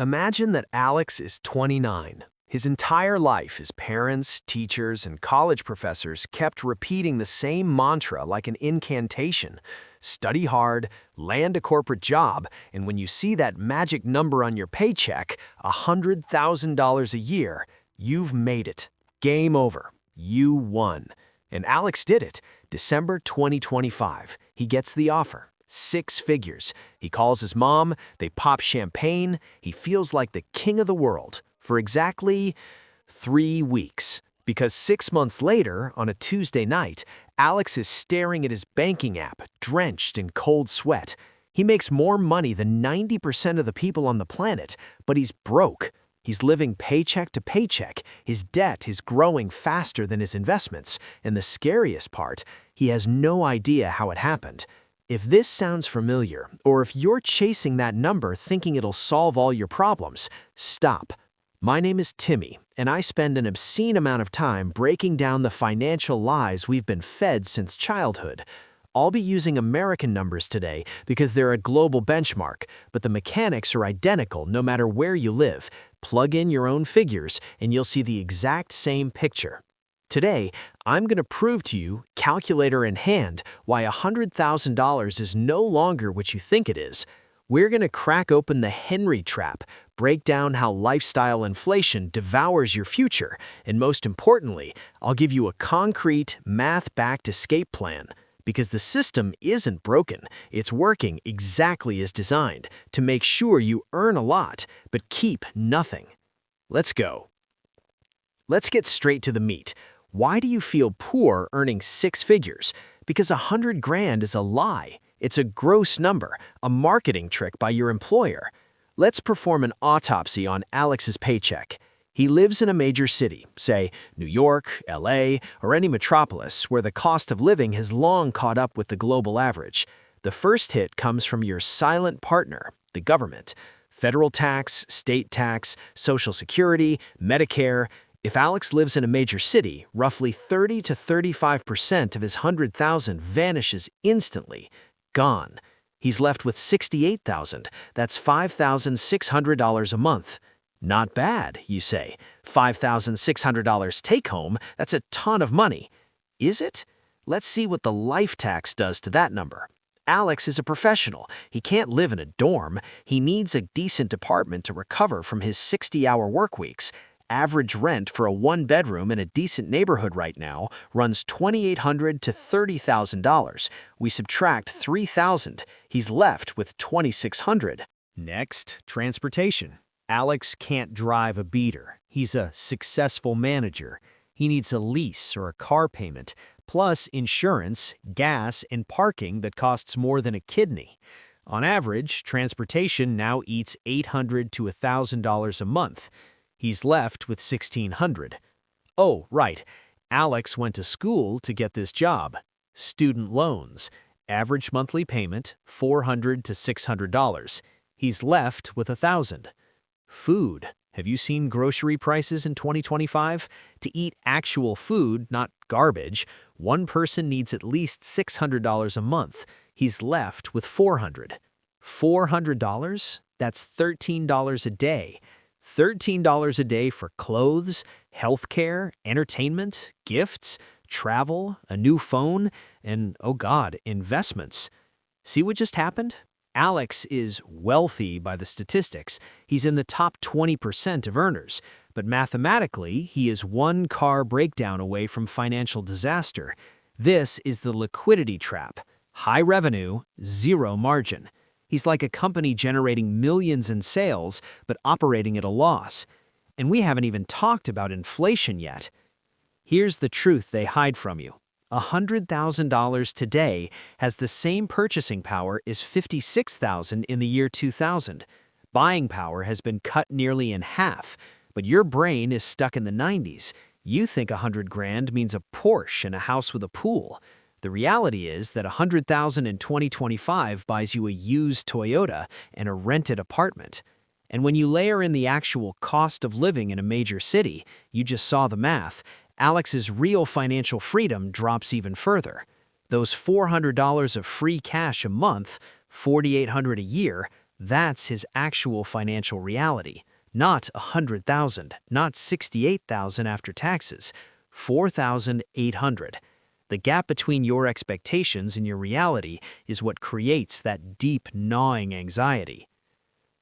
Imagine that Alex is 29. His entire life, his parents, teachers, and college professors kept repeating the same mantra like an incantation. Study hard, land a corporate job, and when you see that magic number on your paycheck, $100,000 a year, you've made it. Game over. You won. And Alex did it. December 2025. He gets the offer. 6 figures. He calls his mom, they pop champagne, he feels like the king of the world for exactly 3 weeks. Because 6 months later, on a Tuesday night, Alex is staring at his banking app, drenched in cold sweat. He makes more money than 90% of the people on the planet, but he's broke. He's living paycheck to paycheck. His debt is growing faster than his investments. And the scariest part, he has no idea how it happened. If this sounds familiar, or if you're chasing that number thinking it'll solve all your problems, stop. My name is Timmy, and I spend an obscene amount of time breaking down the financial lies we've been fed since childhood. I'll be using American numbers today because they're a global benchmark, but the mechanics are identical no matter where you live. Plug in your own figures, and you'll see the exact same picture. Today, I'm going to prove to you, calculator in hand, why $100,000 is no longer what you think it is. We're going to crack open the Henry trap, break down how lifestyle inflation devours your future, and most importantly, I'll give you a concrete, math-backed escape plan. Because the system isn't broken, it's working exactly as designed to make sure you earn a lot, but keep nothing. Let's go. Let's get straight to the meat. Why do you feel poor earning 6 figures? Because 100 grand is a lie. It's a gross number, a marketing trick by your employer. Let's perform an autopsy on Alex's paycheck. He lives in a major city, say New York, LA, or any metropolis where the cost of living has long caught up with the global average. The first hit comes from your silent partner, the government. Federal tax, state tax, Social Security, Medicare. If Alex lives in a major city, roughly 30 to 35% of his $100,000 vanishes instantly. Gone. He's left with $68,000. That's $5,600 a month. Not bad, you say. $5,600 take home, that's a ton of money. Is it? Let's see what the life tax does to that number. Alex is a professional. He can't live in a dorm. He needs a decent apartment to recover from his 60-hour work weeks. Average rent for a 1-bedroom in a decent neighborhood right now runs $2,800 to $30,000. We subtract $3,000. He's left with $2,600. Next, transportation. Alex can't drive a beater. He's a successful manager. He needs a lease or a car payment, plus insurance, gas, and parking that costs more than a kidney. On average, transportation now eats $800 to $1,000 a month. He's left with $1,600. Oh, right. Alex went to school to get this job. Student loans. Average monthly payment, $400 to $600. He's left with $1,000. Food. Have you seen grocery prices in 2025? To eat actual food, not garbage, one person needs at least $600 a month. He's left with $400. $400? That's $13 a day. $13 a day for clothes, healthcare, entertainment, gifts, travel, a new phone, and, oh God, investments. See what just happened? Alex is wealthy by the statistics. He's in the top 20% of earners. But mathematically, he is one car breakdown away from financial disaster. This is the liquidity trap. High revenue, zero margin. He's like a company generating millions in sales, but operating at a loss. And we haven't even talked about inflation yet. Here's the truth they hide from you. $100,000 today has the same purchasing power as $56,000 in the year 2000. Buying power has been cut nearly in half, but your brain is stuck in the 90s. You think 100 grand means a Porsche and a house with a pool. The reality is that $100,000 in 2025 buys you a used Toyota and a rented apartment. And when you layer in the actual cost of living in a major city, you just saw the math, Alex's real financial freedom drops even further. Those $400 of free cash a month, $4,800 a year, That's his actual financial reality. Not 100,000, not 68,000 after taxes, 4,800. The gap between your expectations and your reality is what creates that deep, gnawing anxiety.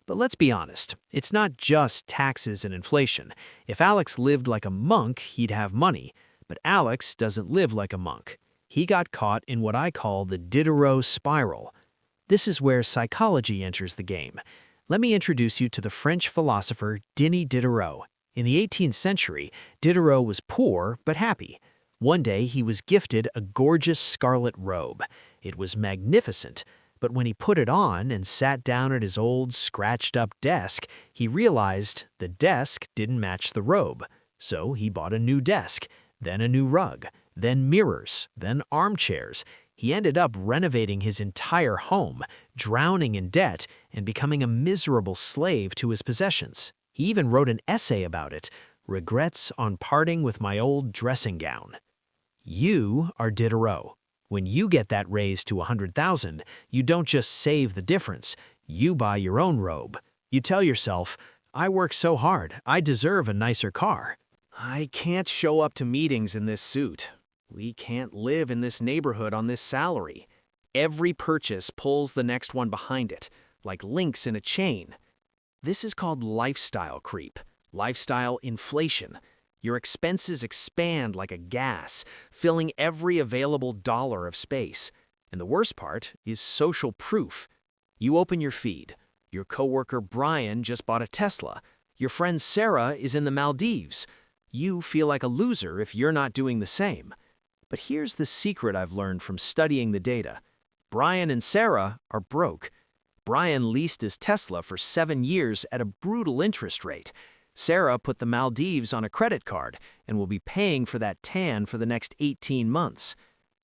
But let's be honest, it's not just taxes and inflation. If Alex lived like a monk, he'd have money. But Alex doesn't live like a monk. He got caught in what I call the Diderot Spiral. This is where psychology enters the game. Let me introduce you to the French philosopher Denis Diderot. In the 18th century, Diderot was poor but happy. One day he was gifted a gorgeous scarlet robe. It was magnificent, but when he put it on and sat down at his old, scratched-up desk, he realized the desk didn't match the robe. So he bought a new desk, then a new rug, then mirrors, then armchairs. He ended up renovating his entire home, drowning in debt, and becoming a miserable slave to his possessions. He even wrote an essay about it, Regrets on Parting with My Old Dressing Gown. You are Diderot. When you get that raise to 100,000, you don't just save the difference, you buy your own robe. You tell yourself, I work so hard, I deserve a nicer car. I can't show up to meetings in this suit. We can't live in this neighborhood on this salary. Every purchase pulls the next one behind it, like links in a chain. This is called lifestyle creep, lifestyle inflation. Your expenses expand like a gas, filling every available dollar of space. And the worst part is social proof. You open your feed. Your coworker Brian just bought a Tesla. Your friend Sarah is in the Maldives. You feel like a loser if you're not doing the same. But here's the secret I've learned from studying the data. Brian and Sarah are broke. Brian leased his Tesla for 7 years at a brutal interest rate. Sarah put the Maldives on a credit card and will be paying for that tan for the next 18 months.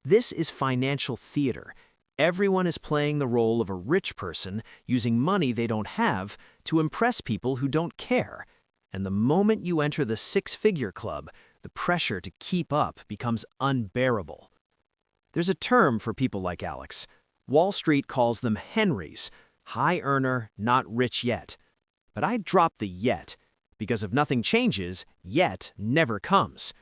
This is financial theater. Everyone is playing the role of a rich person using money they don't have to impress people who don't care. And the moment you enter the six-figure club, the pressure to keep up becomes unbearable. There's a term for people like Alex. Wall Street calls them Henrys, high earner, not rich yet. But I drop the yet, because if nothing changes, yet never comes.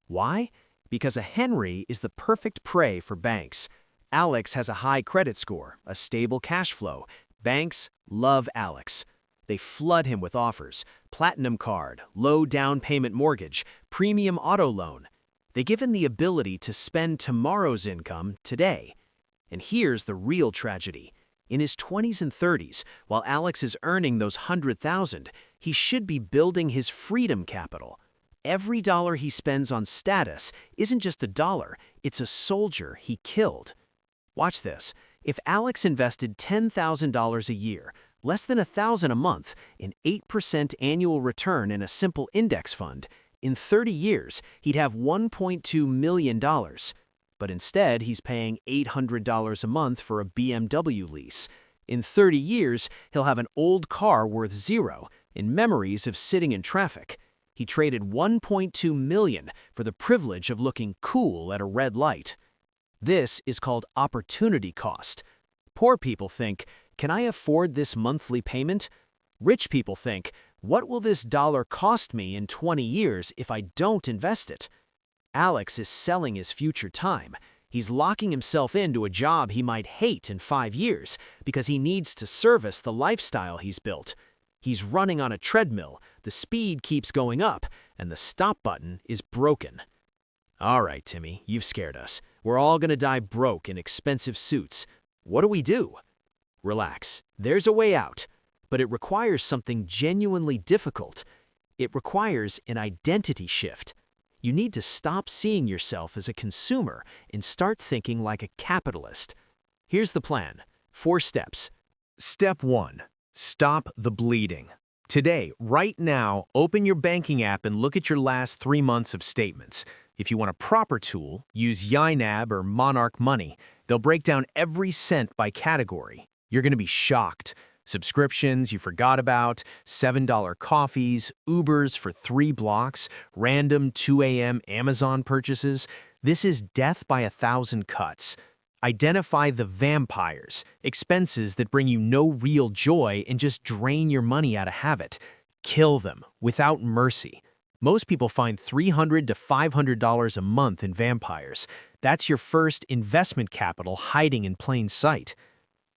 Why? Because a Henry is the perfect prey for banks. Alex has a high credit score, a stable cash flow. Banks love Alex. They flood him with offers, platinum card, low down payment mortgage, premium auto loan. They give him the ability to spend tomorrow's income today. And here's the real tragedy. In his 20s and 30s, while Alex is earning those 100,000, he should be building his freedom capital. Every dollar he spends on status isn't just a dollar, it's a soldier he killed. Watch this. If Alex invested $10,000 a year, less than $1,000 a month, in 8% annual return in a simple index fund, in 30 years, he'd have $1.2 million. But instead, he's paying $800 a month for a BMW lease. In 30 years, he'll have an old car worth zero in memories of sitting in traffic. He traded $1.2 million for the privilege of looking cool at a red light. This is called opportunity cost. Poor people think, can I afford this monthly payment? Rich people think, what will this dollar cost me in 20 years if I don't invest it? Alex is selling his future time. He's locking himself into a job he might hate in 5 years because he needs to service the lifestyle he's built. He's running on a treadmill, the speed keeps going up, and the stop button is broken. All right, Timmy, you've scared us. We're all gonna die broke in expensive suits. What do we do? Relax. There's a way out, but it requires something genuinely difficult. It requires an identity shift. You need to stop seeing yourself as a consumer and start thinking like a capitalist. Here's the plan. 4 steps. Step 1. Stop the bleeding. Today, right now, open your banking app and look at your last 3 months of statements. If you want a proper tool, use YNAB or Monarch Money. They'll break down every cent by category. You're going to be shocked. Subscriptions you forgot about, $7 coffees, Ubers for 3 blocks, random 2 a.m. Amazon purchases. This is death by 1,000 cuts. Identify the vampires, expenses that bring you no real joy and just drain your money out of habit. Kill them without mercy. Most people find $300 to $500 a month in vampires. That's your first investment capital hiding in plain sight.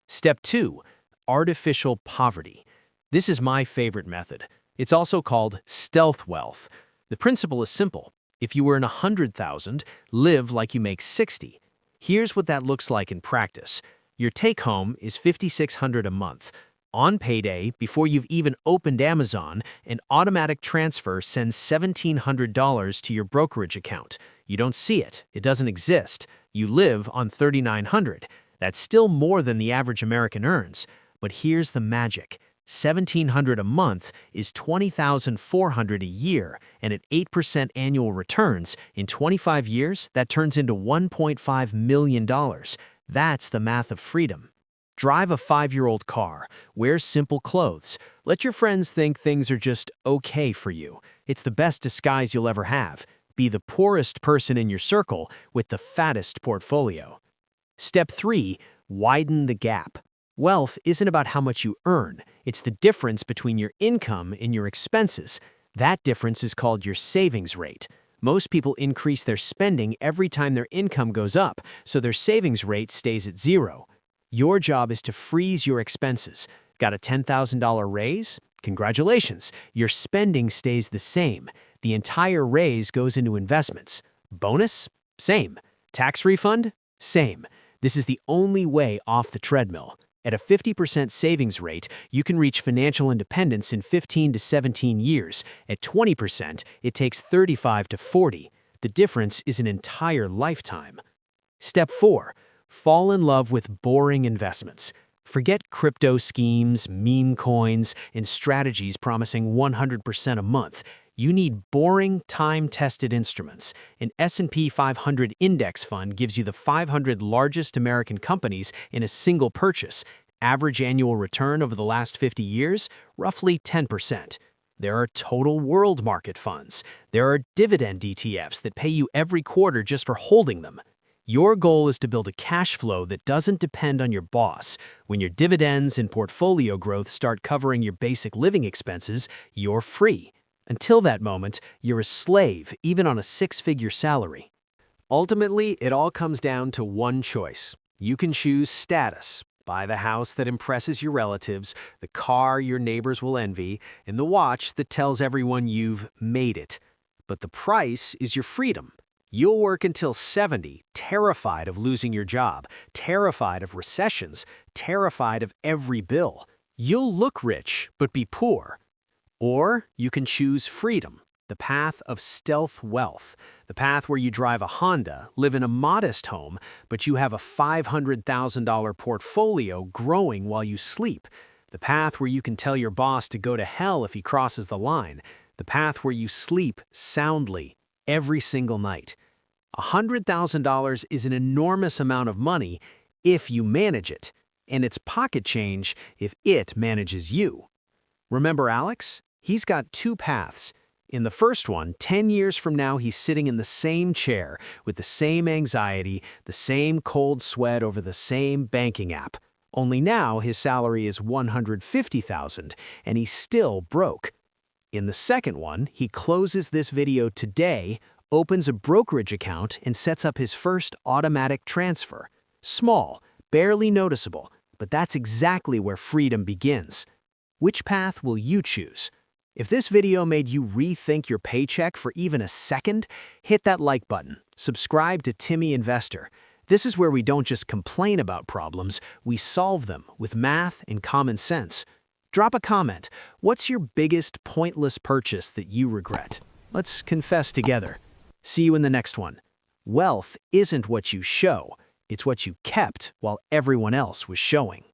Step 2. Artificial poverty. This is my favorite method. It's also called stealth wealth. The principle is simple. If you earn 100,000, live like you make 60. Here's what that looks like in practice. Your take-home is $5,600 a month. On payday, before you've even opened Amazon, an automatic transfer sends $1,700 to your brokerage account. You don't see it. It doesn't exist. You live on $3,900. That's still more than the average American earns. But here's the magic. $1,700 a month is $20,400 a year, and at 8% annual returns, in 25 years, that turns into $1.5 million. That's the math of freedom. Drive a 5-year-old car, wear simple clothes, let your friends think things are just okay for you. It's the best disguise you'll ever have. Be the poorest person in your circle with the fattest portfolio. Step 3. Widen the gap. Wealth isn't about how much you earn. It's the difference between your income and your expenses. That difference is called your savings rate. Most people increase their spending every time their income goes up, so their savings rate stays at 0. Your job is to freeze your expenses. Got a $10,000 raise? Congratulations, your spending stays the same. The entire raise goes into investments. Bonus? Same. Tax refund? Same. This is the only way off the treadmill. At a 50% savings rate, you can reach financial independence in 15 to 17 years. At 20%, it takes 35 to 40. The difference is an entire lifetime. Step 4. Fall in love with boring investments. Forget crypto schemes, meme coins, and strategies promising 100% a month. You need boring, time-tested instruments. An S&P 500 index fund gives you the 500 largest American companies in a single purchase. Average annual return over the last 50 years, roughly 10%. There are total world market funds. There are dividend ETFs that pay you every quarter just for holding them. Your goal is to build a cash flow that doesn't depend on your boss. When your dividends and portfolio growth start covering your basic living expenses, you're free. Until that moment, you're a slave, even on a 6-figure salary. Ultimately, it all comes down to one choice. You can choose status. Buy the house that impresses your relatives, the car your neighbors will envy, and the watch that tells everyone you've made it. But the price is your freedom. You'll work until 70, terrified of losing your job, terrified of recessions, terrified of every bill. You'll look rich, but be poor. Or you can choose freedom, the path of stealth wealth, the path where you drive a Honda, live in a modest home, but you have a $500,000 portfolio growing while you sleep, the path where you can tell your boss to go to hell if he crosses the line, the path where you sleep soundly every single night. $100,000 is an enormous amount of money if you manage it, and it's pocket change if it manages you. Remember Alex? He's got 2 paths. In the first one, 10 years from now, he's sitting in the same chair with the same anxiety, the same cold sweat over the same banking app. Only now his salary is $150,000 and he's still broke. In the second one, he closes this video today, opens a brokerage account, and sets up his first automatic transfer. Small, barely noticeable, but that's exactly where freedom begins. Which path will you choose? If this video made you rethink your paycheck for even a second, hit that like button. Subscribe to Timmy Investor. This is where we don't just complain about problems, we solve them with math and common sense. Drop a comment. What's your biggest pointless purchase that you regret? Let's confess together. See you in the next one. Wealth isn't what you show, it's what you kept while everyone else was showing.